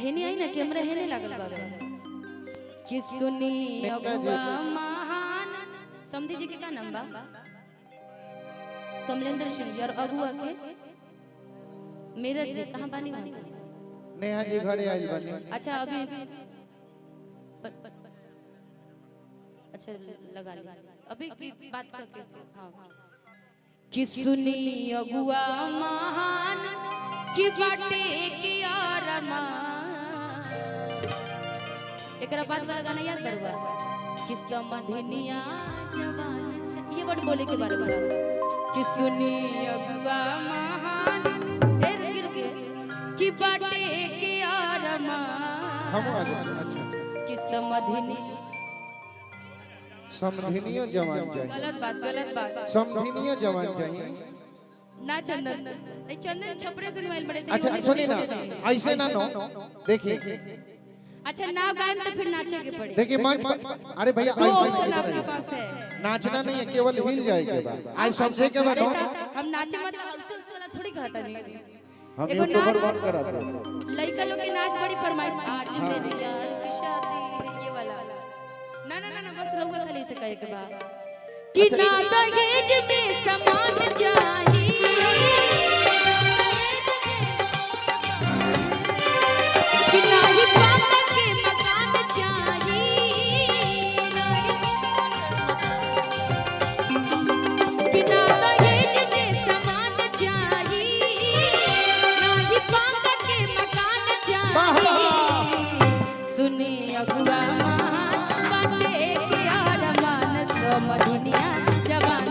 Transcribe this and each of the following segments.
हेने आई ना कैमरा हेने लागल बाबे कि सुनी अगुआ महान समधी जी के का नाम बा कमलेंद्र सिंह जी और अगुआ के मेरठ जी कहां बानी वहां नेहा जी घरे आई बानी। अच्छा अभी अच्छा लगा ले अभी बात करके हां कि सुनी अगुआ महान की बाटे के अरमान एकरा बाद वाला गाना याद करवा कि समधिनिया जवान ये वर्ड बोले के बारे में कि सुनी अगुआ महान रुके कि बाटे के अरमान हम आगे अच्छा कि समधिनी समधिनियो जवान चाहिए। गलत बात समधिनियो जवान चाहिए ना चंदन नहीं चंदन छपरे से मोबाइल बड़े अच्छा सुनी ना ऐसे ना नो देखिए अच्छा ना गाएं तो फिर नाचे के पड़े देखिए मंच अरे भैया दो ऐसे ऑप्शन आपके पास है नाचना नहीं है केवल हिल जाएगा आज समझे के बाद हम नाचे मतलब अवसर वाला थोड़ी कहता नहीं हम एगो यूट्यूबर नाच बात कराते हैं लड़का लोग के नाच बड़ी फरमाइश आज मेरी यार की शादी है ये वाला ना ना ना ना बस रहुआ खाली से कहे के बाद कि ना दहेज में सामान चाहिए कि ना ही पापा के मकान चाहिए कि ना दहेज में सामान चाहिए ना ही पापा के मकान चाहिए सुने अगुआ समधिनिया जवान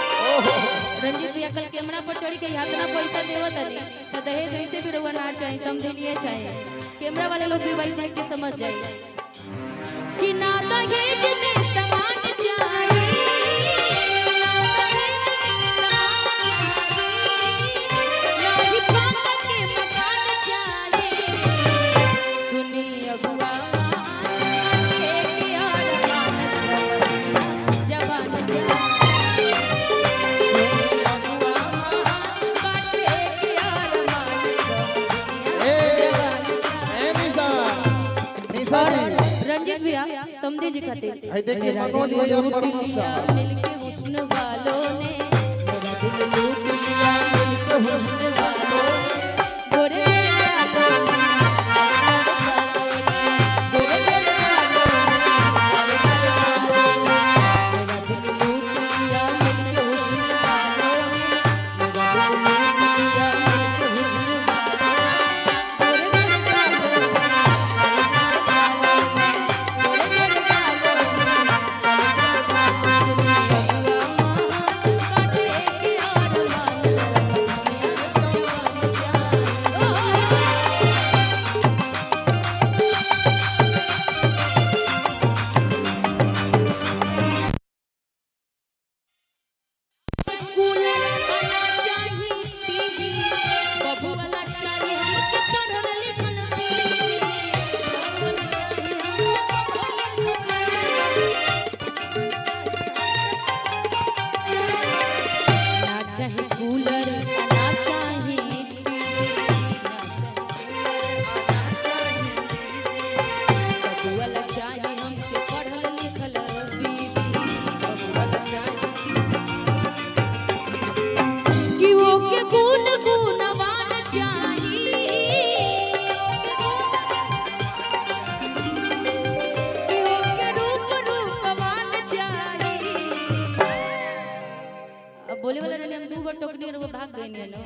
रंजीत भैया कल कैमरा पर चढ़ी के हाथ ना पैसा देवत नहीं तो दहेज वैसे भी रहुआ ना चाहिए समझिए चाहिए कैमरा वाले लोग भी भाई देख के समझ जाइए कि ना दहेज में सामान चाहिए ना ही पापा के मकान चाहिए सुनी अगुआ जवान रंजीत भैया समझे जी खातिर देखिए मनोज भैया परमसा मिलके हुस्न वालों ने मेरा दिल लूट लिया मिलके हुस्न वालों ने गोरे बोले वाला रहले हम दू बार टोकनी और वो भाग गए ने नो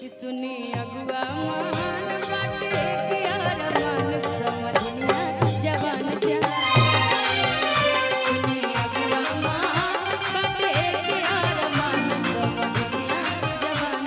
कि सुनी अगुआ मान बाटे के अरमान समधिनिया जवान सुनी अगुआ मान बाटे के अरमान समधिनिया जवान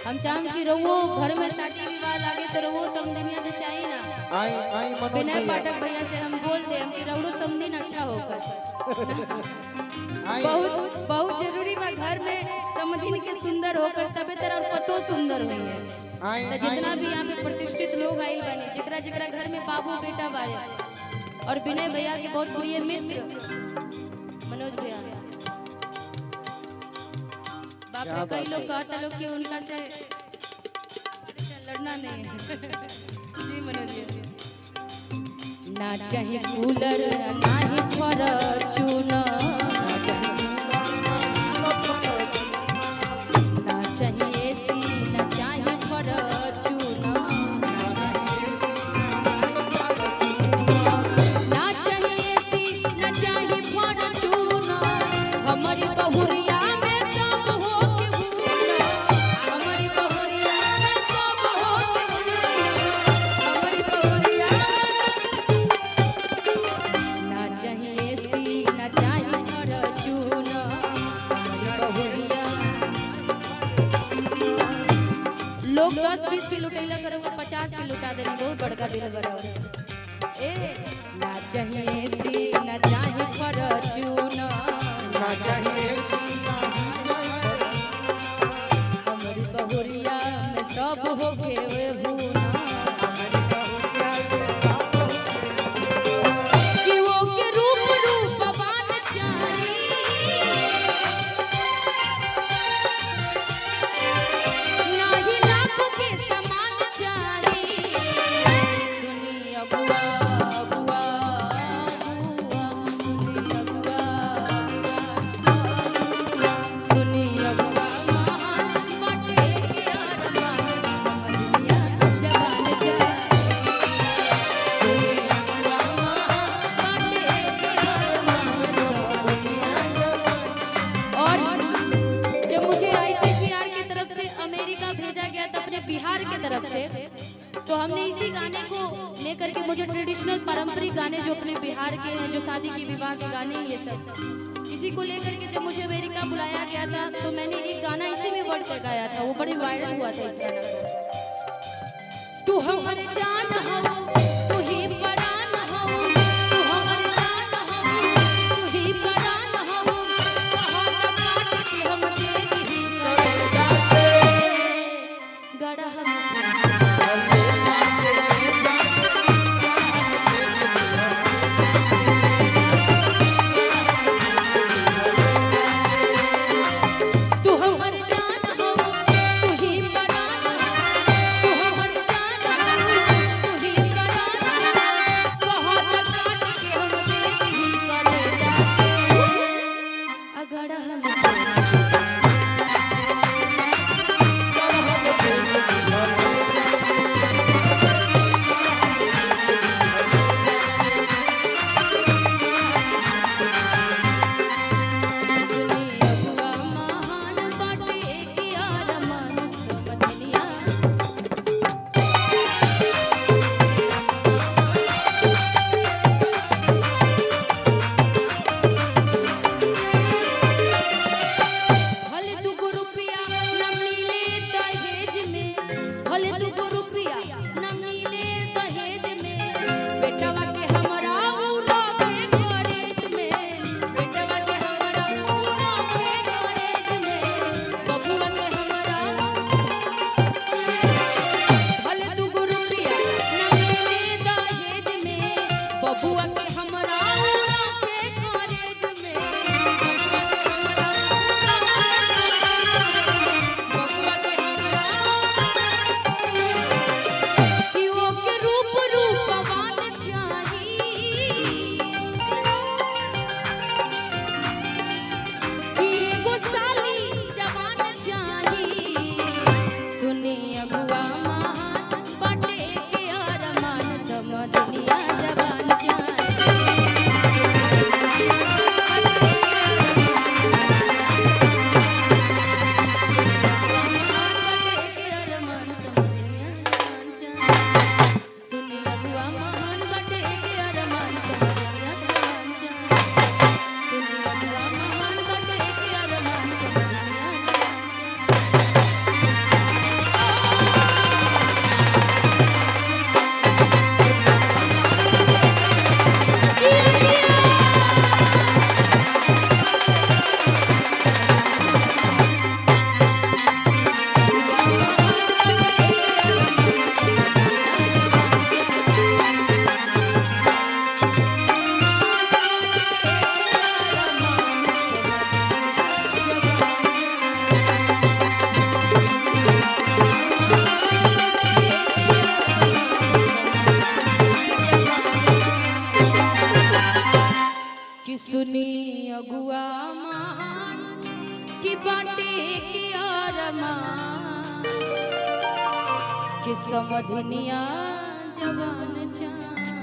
हम चाहम कि रहो घर में शादी विवाह लागे तो रहो समझनिया तो चाहिए ना। आई मनोज विनय भैया पाठक भैया से हम बोल दे हम कि रहो समझिन अच्छा होकर। आई बहुत बहुत जरूरी बा घर में समझिन के सुंदर होकर तबे तेरा पतो सुंदर हुई है। आई तो जितना भी यहाँ पे प्रतिष्ठित लोग आइल बने जेकरा जेकरा घर में बाबू बेटा बाया और विनय भैया के बहुत प्रिय मित्र मनोज भैया बाप रे कई लोग कहते लोग कि उनका से लड़ना नहीं है। जी मनोज भैया ना चाहिए कूलर ना ही फॉर्च्यूनर ना चाहिए एसी ना चाहिए फॉर्च्यूनर ना चाहिए एसी ना चाहिए फॉर्च्यूनर हमारी बहुरिया में सब हो के भूला हमारी बहुरिया में सब हो के भूला हमारी बहुरिया ना चाहिए एसी ना चाहिए फॉर्च्यूनर हमारी बहुरिया लोग 10-20 की लुटेला करो 50 की लुटा देने बहुत बड़का दिल बराबर ए ना चाहिए एसी ना चाहिए फॉर्च्यूनर ना चाहिए हमारी बहुरिया में सब हो के वे भूना कि वो के रूप रूपवान चाहिए ना ही लाखों के समान चाहिए सुनी अगुआ अगुआ अगुआ सुनी अगुआ सुनी अगुआ महान बाटे के अरमान समझिया जवान जा सुनी अगुआ महान बाटे के अरमान समझिया और जब मुझे आईसीसीआर की तरफ से अमेरिका भेजा गया था अपने बिहार की तरफ से तो हमने इसी गाने को लेकर के मुझे ट्रेडिशनल पारंपरिक गाने जो अपने बिहार के हैं जो शादी की विवाह के गाने ये सब इसी को लेकर के जब मुझे अमेरिका बुलाया गया था तो मैंने एक गाना इसी में वर्ड पे गाया था वो बड़ी वायरल हुआ था इस गाना तू हमर जान हो तू ही परान हो तू हमर जान हो तू ही परान हो कहाँ तक काट के हम दे दी गड़ा हम तू हमर जान हो तू ही परान हो तू हमर जान हो तू ही परान कि बाटे की आरमा कि समधनिया जवान चाह